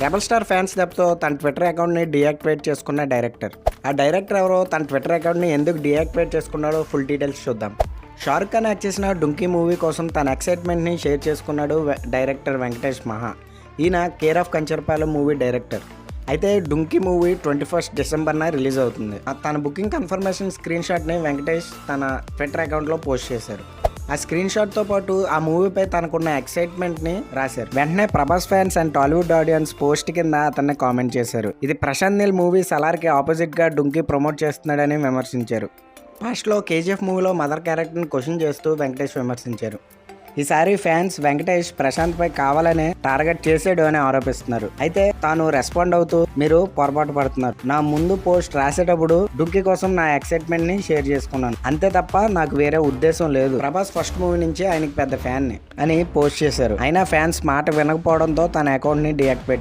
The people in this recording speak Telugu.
రెబల్ స్టార్ ఫ్యాన్స్ దెబ్బతో తన ట్విట్టర్ అకౌంట్ని డీయాక్టివేట్ చేసుకున్న డైరెక్టర్. ఆ డైరెక్టర్ ఎవరో, తన ట్విట్టర్ అకౌంట్ని ఎందుకు డీయాక్టివేట్ చేసుకున్నాడో ఫుల్ డీటెయిల్స్ చూద్దాం. షారుఖ్ ఖాన్ యాక్ట్ చేసిన డుంకీ మూవీ కోసం తన ఎక్సైట్మెంట్ని షేర్ చేసుకున్నాడు డైరెక్టర్ వెంకటేష్ మహా. ఈయన care of Kancharapalem movie director. అయితే డుంకీ మూవీ 21 డిసెంబర్న రిలీజ్ అవుతుంది. తన బుకింగ్ కన్ఫర్మేషన్ స్క్రీన్ షాట్ని వెంకటేష్ తన ట్విట్టర్ అకౌంట్లో పోస్ట్ చేశారు. ఆ స్క్రీన్ షాట్తో పాటు ఆ మూవీపై తనకున్న ఎక్సైట్మెంట్ని రాశారు. వెంటనే Prabhas fans and Tollywood audience post కింద అతన్ని కామెంట్ చేశారు. ఇది ప్రశాంత్ నీల్ మూవీ సలార్కి ఆపోజిట్గా డుంకీ ప్రమోట్ చేస్తున్నాడని విమర్శించారు. ఫస్ట్లో కేజీఎఫ్ మూవీలో మదర్ క్యారెక్టర్ని క్వశ్చన్ చేస్తూ వెంకటేష్ విమర్శించారు. ఈసారి ఫ్యాన్స్ వెంకటేష్ ప్రశాంత్ పై కావాలనే టార్గెట్ చేసాడు అని ఆరోపిస్తున్నారు. అయితే తాను రెస్పాండ్ అవుతూ, మీరు పొరపాటు పడుతున్నారు, నా ముందు పోస్ట్ రాసేటప్పుడు డుంకీ కోసం నా ఎక్సైట్మెంట్ ని షేర్ చేసుకున్నాను, అంతే తప్ప నాకు వేరే ఉద్దేశం లేదు. ప్రభాస్ ఫస్ట్ మూవీ నుంచి ఆయనకి పెద్ద ఫ్యాన్ ని అని పోస్ట్ చేశారు. అయినా ఫ్యాన్స్ మాట వినకపోవడంతో తన అకౌంట్ ని డీయాక్టివేట్